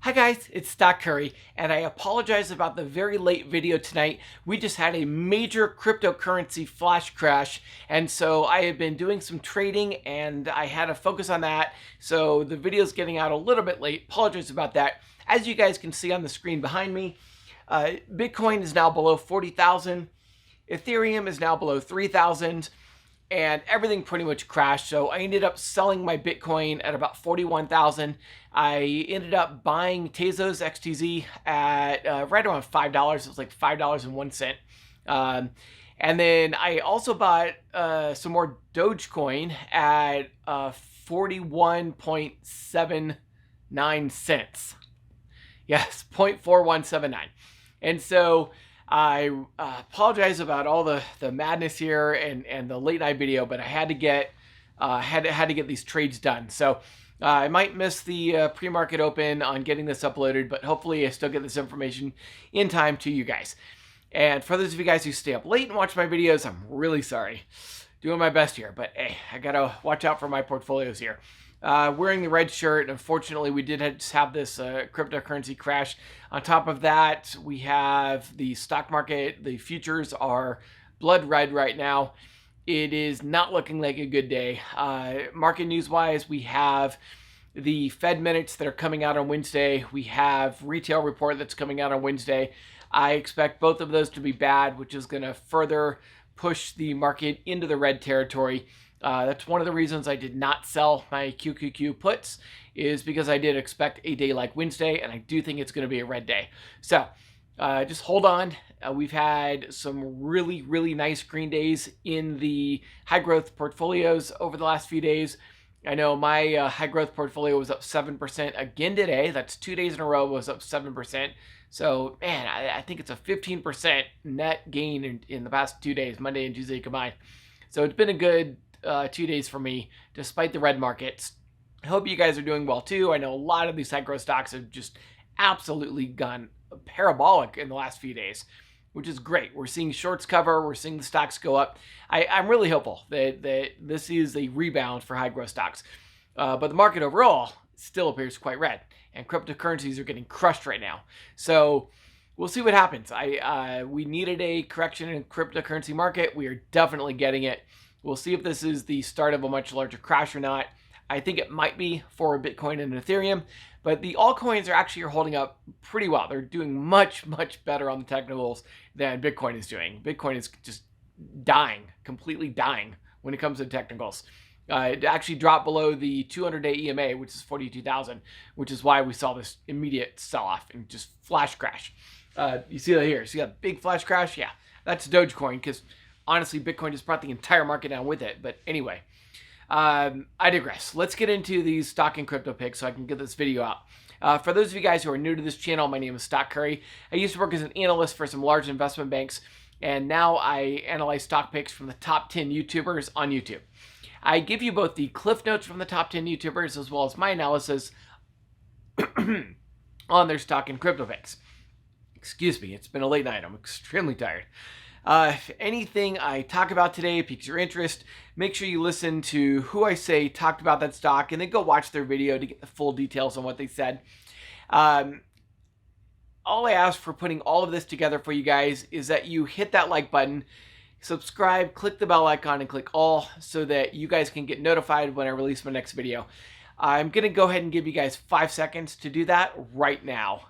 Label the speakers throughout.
Speaker 1: Hi guys, it's Stock Curry, and I apologize about the very late video tonight. We just had a major cryptocurrency flash crash, and so I have been doing some trading and I had to focus on that. So the video's getting out a little bit late. Apologize about that. As you guys can see on the screen behind me, Bitcoin is now below 40,000. Ethereum is now below 3,000. And everything pretty much crashed. So I ended up selling my Bitcoin at about 41,000. I ended up buying Tezos XTZ at right around $5. It was like $5.01. And then I also bought some more Dogecoin at 41.79 cents. Yes, 0.4179. And so I apologize about all the madness here and the late night video, but I had to get had to get these trades done. So I might miss the pre-market open on getting this uploaded, but hopefully I still get this information in time to you guys. And for those of you guys who stay up late and watch my videos, I'm really sorry. Doing my best here, but hey, I gotta watch out for my portfolios here. Wearing the red shirt, and unfortunately we did just have this cryptocurrency crash. On top of that, we have the stock market. The futures are blood red right now. It is not looking like a good day. Market news wise, we have the Fed minutes that are coming out on Wednesday. We have retail report that's coming out on Wednesday. I expect both of those to be bad, which is going to further push the market into the red territory. That's one of the reasons I did not sell my QQQ puts, is because I did expect a day like Wednesday, and I do think it's going to be a red day. So just hold on. We've had some really, really nice green days in the high growth portfolios over the last few days. I know my high growth portfolio was up 7% again today. That's 2 days in a row was up 7%. So, man, I think it's a 15% net gain in the past 2 days, Monday and Tuesday combined. So it's been a good 2 days for me, despite the red markets. I hope you guys are doing well too. I know a lot of these high growth stocks have just absolutely gone parabolic in the last few days, which is great. We're seeing shorts cover. We're seeing the stocks go up. I'm really hopeful that this is a rebound for high growth stocks. But the market overall still appears quite red, and cryptocurrencies are getting crushed right now. So we'll see what happens. We needed a correction in the cryptocurrency market. We are definitely getting it. We'll see if this is the start of a much larger crash or not. I think it might be for Bitcoin and Ethereum, but the altcoins are actually holding up pretty well. They're doing much, much better on the technicals than Bitcoin is doing. Bitcoin is just dying, completely dying when it comes to technicals. It actually dropped below the 200-day EMA, which is 42,000, which is why we saw this immediate sell-off and just flash crash. You see that here. See that big flash crash? Yeah, that's Dogecoin, because honestly, Bitcoin just brought the entire market down with it. But anyway, I digress. Let's get into these stock and crypto picks so I can get this video out. For those of you guys who are new to this channel, my name is Stock Curry. I used to work as an analyst for some large investment banks, and now I analyze stock picks from the top 10 YouTubers on YouTube. I give you both the cliff notes from the top 10 YouTubers as well as my analysis on their stock and crypto picks. Excuse me, it's been a late night. I'm extremely tired. If anything I talk about today piques your interest, make sure you listen to who I say talked about that stock, and then go watch their video to get the full details on what they said. All I ask for putting all of this together for you guys is that you hit that like button, subscribe, click the bell icon, and click all so that you guys can get notified when I release my next video. I'm going to go ahead and give you guys 5 seconds to do that right now.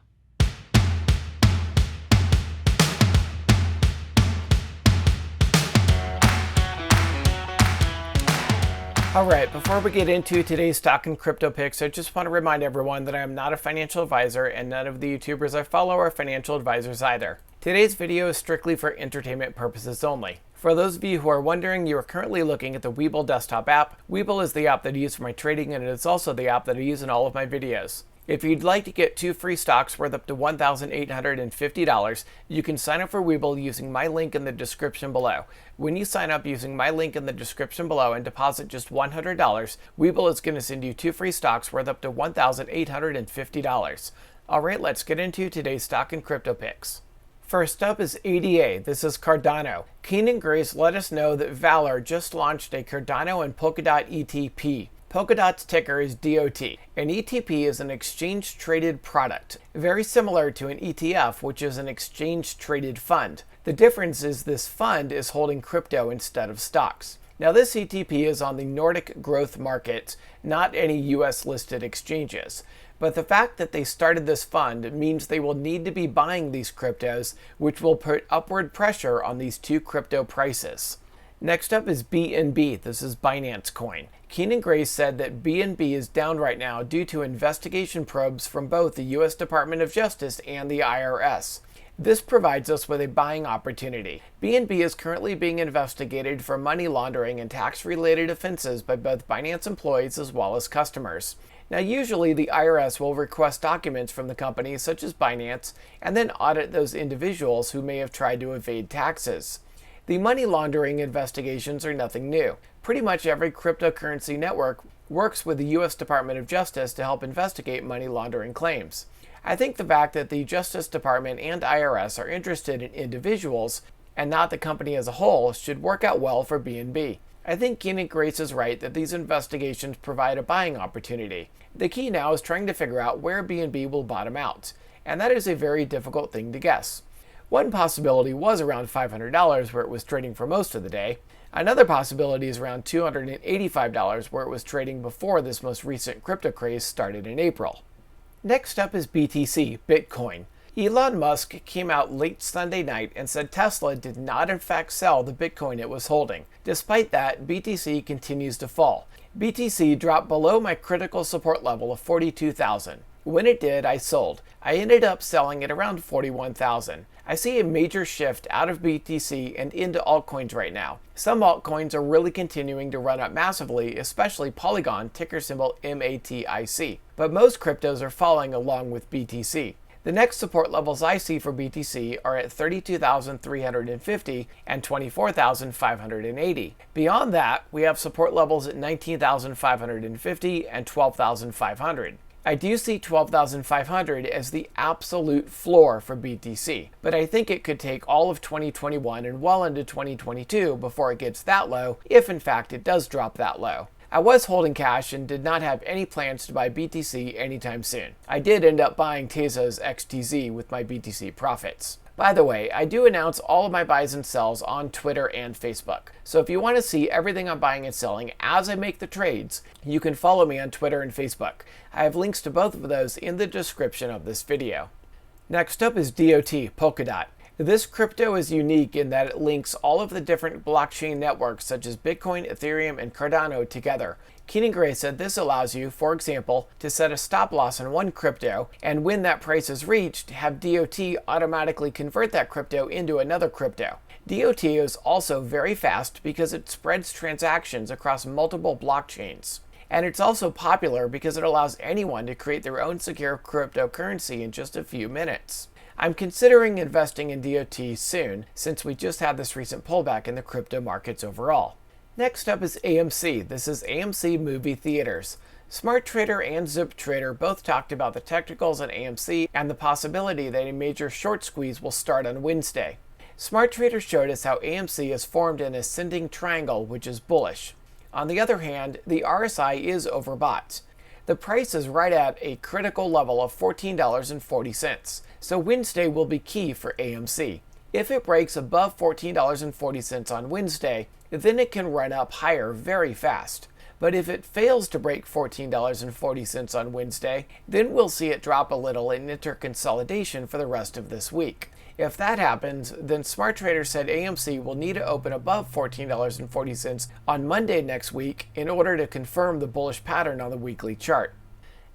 Speaker 1: All right, before we get into today's stock and crypto picks, I just want to remind everyone that I am not a financial advisor, and none of the YouTubers I follow are financial advisors either. Today's video is strictly for entertainment purposes only. For those of you who are wondering, you are currently looking at the Webull desktop app. Webull is the app that I use for my trading, and it is also the app that I use in all of my videos. If you'd like to get 2 free stocks worth up to $1,850, you can sign up for Webull using my link in the description below. When you sign up using my link in the description below and deposit just $100, Webull is going to send you 2 free stocks worth up to $1,850. All right, let's get into today's stock and crypto picks. First up is ADA. This is Cardano. Keen and Grace let us know that Valor just launched a Cardano and Polkadot ETP. Polkadot's ticker is DOT. An ETP is an exchange-traded product, very similar to an ETF, which is an exchange-traded fund. The difference is this fund is holding crypto instead of stocks. Now this ETP is on the Nordic growth market, not any US-listed exchanges. But the fact that they started this fund means they will need to be buying these cryptos, which will put upward pressure on these two crypto prices. Next up is BNB. This is Binance Coin. Keenan Grace said that BNB is down right now due to investigation probes from both the U.S. Department of Justice and the IRS. This provides us with a buying opportunity. BNB is currently being investigated for money laundering and tax-related offenses by both Binance employees as well as customers. Now, usually the IRS will request documents from the company, such as Binance, and then audit those individuals who may have tried to evade taxes. The money laundering investigations are nothing new. Pretty much every cryptocurrency network works with the U.S. Department of Justice to help investigate money laundering claims. I think the fact that the Justice Department and IRS are interested in individuals and not the company as a whole should work out well for BNB. I think Keenan Grace is right that these investigations provide a buying opportunity. The key now is trying to figure out where BNB will bottom out, and that is a very difficult thing to guess. One possibility was around $500 where it was trading for most of the day. Another possibility is around $285 where it was trading before this most recent crypto craze started in April. Next up is BTC, Bitcoin. Elon Musk came out late Sunday night and said Tesla did not in fact sell the Bitcoin it was holding. Despite that, BTC continues to fall. BTC dropped below my critical support level of 42,000. When it did, I sold. I ended up selling at around 41,000. I see a major shift out of BTC and into altcoins right now. Some altcoins are really continuing to run up massively, especially Polygon, ticker symbol MATIC. But most cryptos are falling along with BTC. The next support levels I see for BTC are at 32,350 and 24,580. Beyond that, we have support levels at 19,550 and 12,500. I do see 12,500 as the absolute floor for BTC, but I think it could take all of 2021 and well into 2022 before it gets that low, if in fact it does drop that low. I was holding cash and did not have any plans to buy BTC anytime soon. I did end up buying Tesla's XTZ with my BTC profits. By the way, I do announce all of my buys and sells on Twitter and Facebook. So if you want to see everything I'm buying and selling as I make the trades, you can follow me on Twitter and Facebook. I have links to both of those in the description of this video. Next up is DOT, Polkadot. This crypto is unique in that it links all of the different blockchain networks such as Bitcoin, Ethereum, and Cardano together. Keenan Grace said this allows you, for example, to set a stop loss on one crypto, and when that price is reached, have DOT automatically convert that crypto into another crypto. DOT is also very fast because it spreads transactions across multiple blockchains. And it's also popular because it allows anyone to create their own secure cryptocurrency in just a few minutes. I'm considering investing in DOT soon, since we just had this recent pullback in the crypto markets overall. Next up is AMC. This is AMC Movie Theaters. Smart Trader and Zip Trader both talked about the technicals on AMC and the possibility that a major short squeeze will start on Wednesday. Smart Trader showed us how AMC has formed an ascending triangle, which is bullish. On the other hand, the RSI is overbought. The price is right at a critical level of $14.40, so Wednesday will be key for AMC. If it breaks above $14.40 on Wednesday, then it can run up higher very fast. But if it fails to break $14.40 on Wednesday, then we'll see it drop a little and enter consolidation for the rest of this week. If that happens, then Smart Trader said AMC will need to open above $14.40 on Monday next week in order to confirm the bullish pattern on the weekly chart.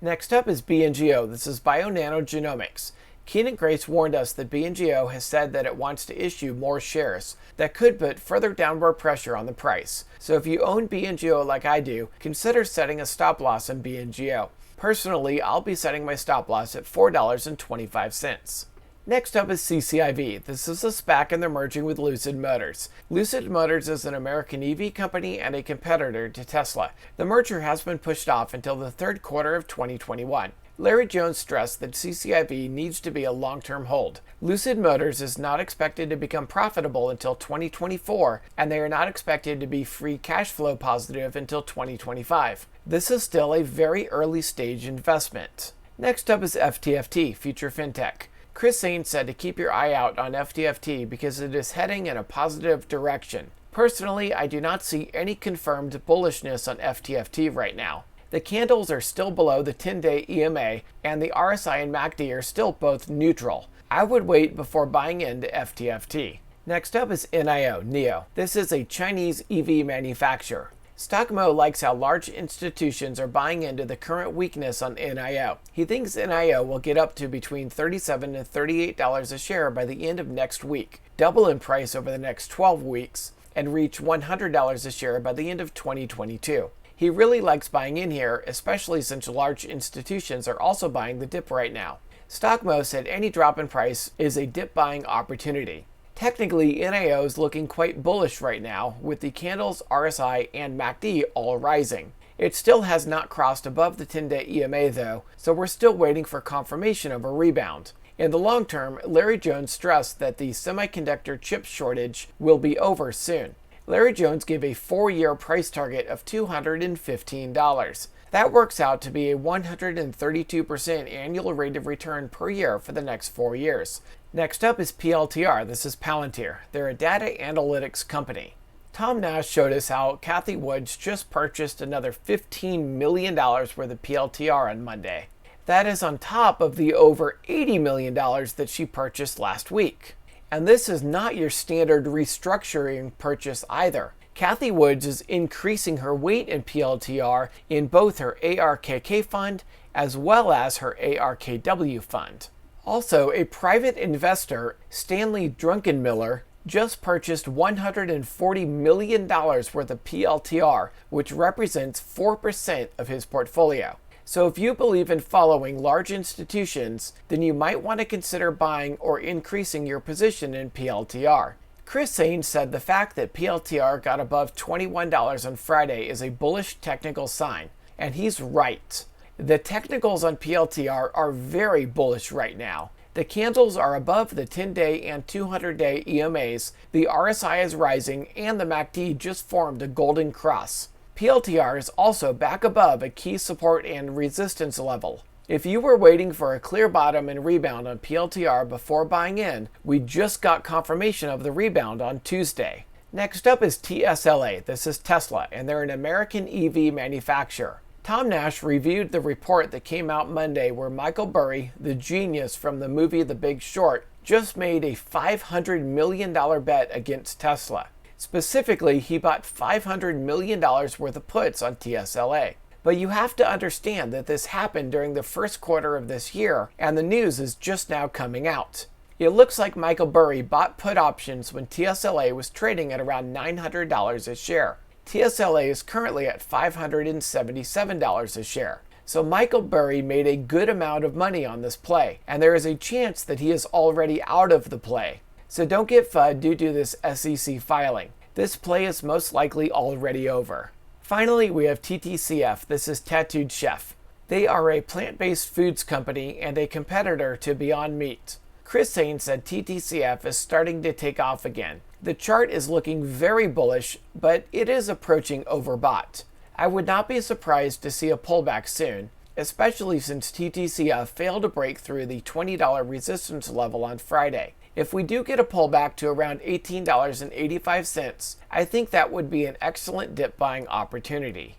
Speaker 1: Next up is BNGO. This is Bionanogenomics. Keenan Grace warned us that BNGO has said that it wants to issue more shares that could put further downward pressure on the price. So if you own BNGO like I do, consider setting a stop loss in BNGO. Personally, I'll be setting my stop loss at $4.25. Next up is CCIV. This is a SPAC and they're merging with Lucid Motors. Lucid Motors is an American EV company and a competitor to Tesla. The merger has been pushed off until the third quarter of 2021. Larry Jones stressed that CCIV needs to be a long-term hold. Lucid Motors is not expected to become profitable until 2024, and they are not expected to be free cash flow positive until 2025. This is still a very early stage investment. Next up is FTFT, Future FinTech. Chris Zane said to keep your eye out on FTFT because it is heading in a positive direction. Personally, I do not see any confirmed bullishness on FTFT right now. The candles are still below the 10-day EMA, and the RSI and MACD are still both neutral. I would wait before buying into FTFT. Next up is NEO. This is a Chinese EV manufacturer. Stockmo likes how large institutions are buying into the current weakness on NEO. He thinks NEO will get up to between $37 and $38 a share by the end of next week, double in price over the next 12 weeks, and reach $100 a share by the end of 2022. He really likes buying in here, especially since large institutions are also buying the dip right now. Stockmo said any drop in price is a dip buying opportunity. Technically, NEO is looking quite bullish right now, with the candles, RSI, and MACD all rising. It still has not crossed above the 10-day EMA though, so we're still waiting for confirmation of a rebound. In the long term, Larry Jones stressed that the semiconductor chip shortage will be over soon. Larry Jones gave a 4-year price target of $215. That works out to be a 132% annual rate of return per year for the next 4 years. Next up is PLTR. This is Palantir. They're a data analytics company. Tom Nash showed us how Cathie Woods just purchased another $15 million worth of PLTR on Monday. That is on top of the over $80 million that she purchased last week. And this is not your standard restructuring purchase either. Cathie Woods is increasing her weight in PLTR in both her ARKK fund as well as her ARKW fund. Also, a private investor, Stanley Druckenmiller, just purchased $140 million worth of PLTR, which represents 4% of his portfolio. So if you believe in following large institutions, then you might want to consider buying or increasing your position in PLTR. Chris Zane said the fact that PLTR got above $21 on Friday is a bullish technical sign, and he's right. The technicals on PLTR are very bullish right now. The candles are above the 10-day and 200-day EMAs, the RSI is rising, and the MACD just formed a golden cross. PLTR is also back above a key support and resistance level. If you were waiting for a clear bottom and rebound on PLTR before buying in, we just got confirmation of the rebound on Tuesday. Next up is TSLA. This is Tesla, and they're an American EV manufacturer. Tom Nash reviewed the report that came out Monday where Michael Burry, the genius from the movie The Big Short, just made a $500 million bet against Tesla. Specifically, he bought $500 million worth of puts on TSLA. But you have to understand that this happened during the first quarter of this year, and the news is just now coming out. It looks like Michael Burry bought put options when TSLA was trading at around $900 a share. TSLA is currently at $577 a share. So Michael Burry made a good amount of money on this play, and there is a chance that he is already out of the play. So don't get FUD due to this SEC filing. This play is most likely already over. Finally, we have TTCF. This is Tattooed Chef. They are a plant-based foods company and a competitor to Beyond Meat. Chris Zane said TTCF is starting to take off again. The chart is looking very bullish, but it is approaching overbought. I would not be surprised to see a pullback soon, especially since TTCF failed to break through the $20 resistance level on Friday. If we do get a pullback to around $18.85, I think that would be an excellent dip buying opportunity.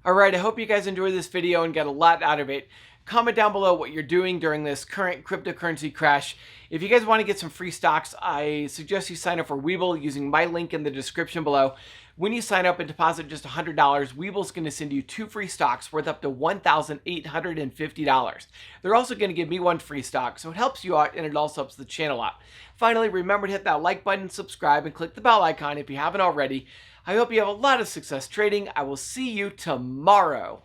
Speaker 1: Alright, I hope you guys enjoyed this video and got a lot out of it. Comment down below what you're doing during this current cryptocurrency crash. If you guys want to get some free stocks, I suggest you sign up for Webull using my link in the description below. When you sign up and deposit just $100, Webull's going to send you 2 free stocks worth up to $1,850. They're also going to give me 1 free stock, so it helps you out and it also helps the channel out. Finally, remember to hit that like button, subscribe, and click the bell icon if you haven't already. I hope you have a lot of success trading. I will see you tomorrow.